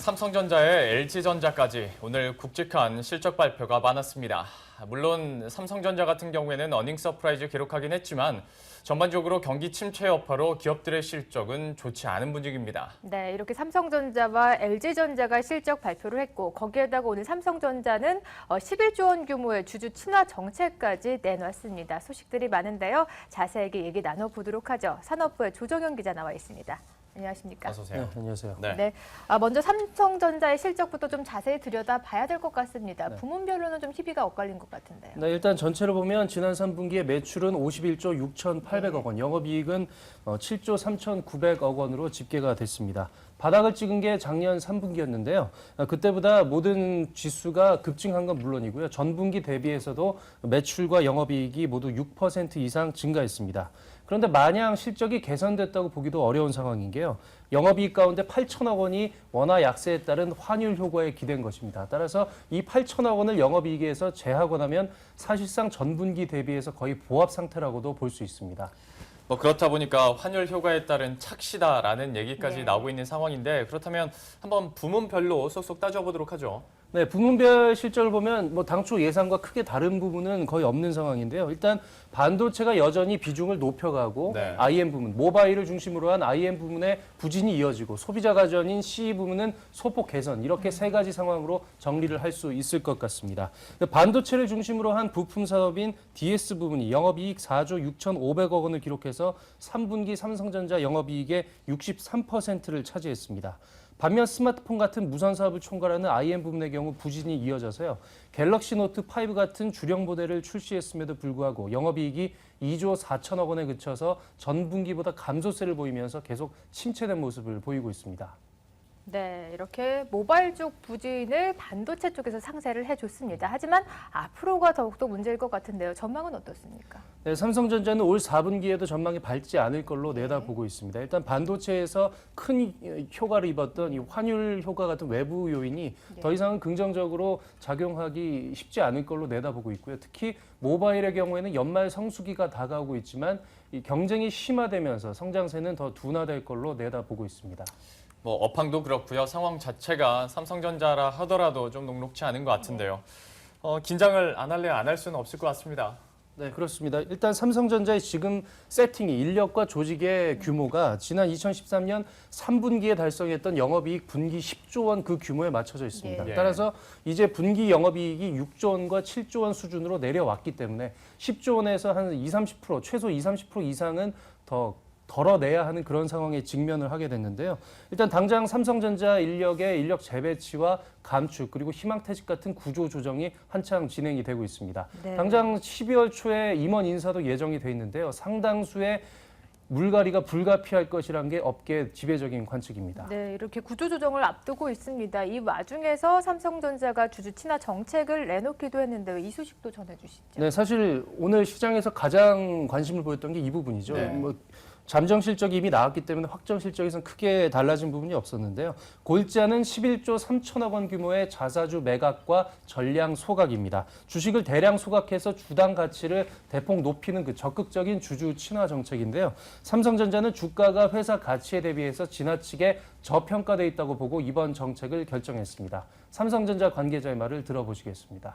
삼성전자의 LG전자까지 오늘 굵직한 실적 발표가 많았습니다. 물론 삼성전자 같은 경우에는 어닝 서프라이즈 기록하긴 했지만 전반적으로 경기 침체 여파로 기업들의 실적은 좋지 않은 분위기입니다. 네, 이렇게 삼성전자와 LG전자가 실적 발표를 했고 거기에다가 오늘 삼성전자는 11조 원 규모의 주주 친화 정책까지 내놨습니다. 소식들이 많은데요. 자세하게 얘기 나눠보도록 하죠. 산업부의 조정현 기자 나와 있습니다. 안녕하십니까? 어서 오세요. 네, 안녕하세요. 네. 먼저 삼성전자의 실적부터 좀 자세히 들여다봐야 될 것 같습니다. 네. 부문별로는 좀 희비가 엇갈린 것 같은데요. 네, 일단 전체로 보면 지난 3분기에 매출은 51조 6,800억 원, 영업이익은 7조 3,900억 원으로 집계가 됐습니다. 바닥을 찍은 게 작년 3분기였는데요. 그때보다 모든 지수가 급증한 건 물론이고요. 전분기 대비해서도 매출과 영업이익이 모두 6% 이상 증가했습니다. 그런데 마냥 실적이 개선됐다고 보기도 어려운 상황인 게요. 영업이익 가운데 8천억 원이 원화 약세에 따른 환율 효과에 기댄 것입니다. 따라서 이 8천억 원을 영업이익에서 제하고 나면 사실상 전분기 대비해서 거의 보합 상태라고도 볼 수 있습니다. 그렇다 보니까 환율 효과에 따른 착시다라는 얘기까지 네. 나오고 있는 상황인데 그렇다면 한번 부문별로 쏙쏙 따져보도록 하죠. 네, 부문별 실적을 보면 당초 예상과 크게 다른 부분은 거의 없는 상황인데요. 일단 반도체가 여전히 비중을 높여가고 네. IM 부문, 모바일을 중심으로 한 IM 부문의 부진이 이어지고 소비자 가전인 CE 부문은 소폭 개선 이렇게 세 가지 상황으로 정리를 할 수 있을 것 같습니다. 반도체를 중심으로 한 부품 사업인 DS 부문이 영업이익 4조 6,500억 원을 기록해서 3분기 삼성전자 영업이익의 63%를 차지했습니다. 반면 스마트폰 같은 무선 사업을 총괄하는 IM 부문의 경우 부진이 이어져서요. 갤럭시 노트 5 같은 주력 모델을 출시했음에도 불구하고 영업이익이 2조 4천억 원에 그쳐서 전분기보다 감소세를 보이면서 계속 침체된 모습을 보이고 있습니다. 네, 이렇게 모바일 쪽 부진을 반도체 쪽에서 상쇄를 해줬습니다. 하지만 앞으로가 더욱더 문제일 것 같은데요. 전망은 어떻습니까? 네, 삼성전자는 올 4분기에도 전망이 밝지 않을 걸로 내다보고 있습니다. 일단 반도체에서 큰 효과를 입었던 이 환율 효과 같은 외부 요인이 더 이상은 긍정적으로 작용하기 쉽지 않을 걸로 내다보고 있고요. 특히 모바일의 경우에는 연말 성수기가 다가오고 있지만 이 경쟁이 심화되면서 성장세는 더 둔화될 걸로 내다보고 있습니다. 업황도 그렇고요. 상황 자체가 삼성전자라 하더라도 좀 녹록지 않은 것 같은데요. 긴장을 안 할래 안 할 수는 없을 것 같습니다. 네, 그렇습니다. 일단 삼성전자의 지금 세팅이 인력과 조직의 규모가 지난 2013년 3분기에 달성했던 영업이익 분기 10조 원 그 규모에 맞춰져 있습니다. 예. 따라서 이제 분기 영업이익이 6조 원과 7조 원 수준으로 내려왔기 때문에 10조 원에서 한 20-30%, 최소 20-30% 이상은 더 덜어내야 하는 그런 상황에 직면을 하게 됐는데요. 일단 당장 삼성전자 인력의 인력 재배치와 감축 그리고 희망퇴직 같은 구조 조정이 한창 진행이 되고 있습니다. 네. 당장 12월 초에 임원 인사도 예정이 돼 있는데요. 상당수의 물갈이가 불가피할 것이란 게 업계의 지배적인 관측입니다. 네, 이렇게 구조조정을 앞두고 있습니다. 이 와중에서 삼성전자가 주주 친화 정책을 내놓기도 했는데요. 이 소식도 전해주시죠. 네, 사실 오늘 시장에서 가장 관심을 보였던 게 이 부분이죠. 네. 잠정 실적이 이미 나왔기 때문에 확정 실적에서는 크게 달라진 부분이 없었는데요. 골자는 11조 3천억 원 규모의 자사주 매각과 전량 소각입니다. 주식을 대량 소각해서 주당 가치를 대폭 높이는 그 적극적인 주주 친화 정책인데요. 삼성전자는 주가가 회사 가치에 대비해서 지나치게 저평가돼 있다고 보고 이번 정책을 결정했습니다. 삼성전자 관계자의 말을 들어보시겠습니다.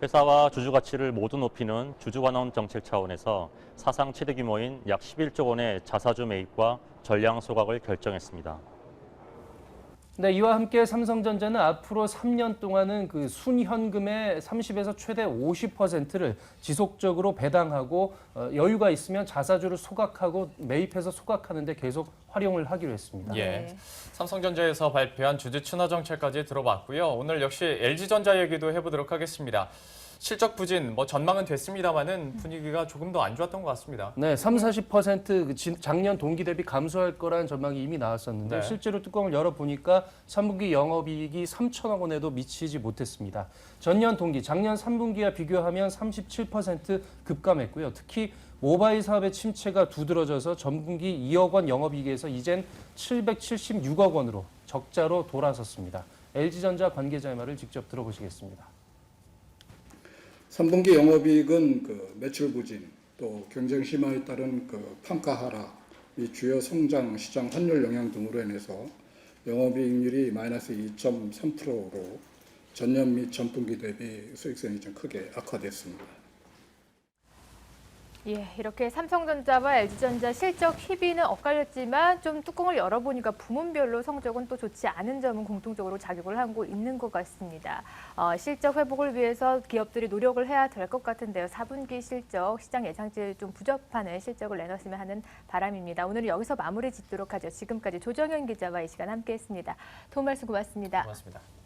회사와 주주 가치를 모두 높이는 주주환원 정책 차원에서 사상 최대 규모인 약 11조 원의 자사주 매입과 전량 소각을 결정했습니다. 네, 이와 함께 삼성전자는 앞으로 3년 동안은 그 순현금의 30에서 최대 50%를 지속적으로 배당하고 여유가 있으면 자사주를 소각하고 매입해서 소각하는 데 계속 활용을 하기로 했습니다. 예. 네. 삼성전자에서 발표한 주주 친화 정책까지 들어봤고요. 오늘 역시 LG전자 얘기도 해보도록 하겠습니다. 실적 부진, 전망은 됐습니다만은 분위기가 조금 더 안 좋았던 것 같습니다. 네, 30-40% 작년 동기 대비 감소할 거라는 전망이 이미 나왔었는데 네. 실제로 뚜껑을 열어보니까 3분기 영업이익이 3천억 원에도 미치지 못했습니다. 전년 동기, 작년 3분기와 비교하면 37% 급감했고요. 특히 모바일 사업의 침체가 두드러져서 전분기 2억 원 영업이익에서 이젠 776억 원으로 적자로 돌아섰습니다. LG전자 관계자의 말을 직접 들어보시겠습니다. 3분기 영업이익은 그 매출 부진, 또 경쟁 심화에 따른 그 판가 하락, 이 주요 성장 시장 환율 영향 등으로 인해서 영업이익률이 마이너스 2.3%로 전년 및 전분기 대비 수익성이 좀 크게 악화됐습니다. 예, 이렇게 삼성전자와 LG전자 실적 희비는 엇갈렸지만 좀 뚜껑을 열어보니까 부문별로 성적은 또 좋지 않은 점은 공통적으로 작용을 하고 있는 것 같습니다. 실적 회복을 위해서 기업들이 노력을 해야 될 것 같은데요. 4분기 실적, 시장 예상치에 좀 부접하는 실적을 내놨으면 하는 바람입니다. 오늘은 여기서 마무리 짓도록 하죠. 지금까지 조정현 기자와 이 시간 함께했습니다. 도움 말씀 고맙습니다. 고맙습니다.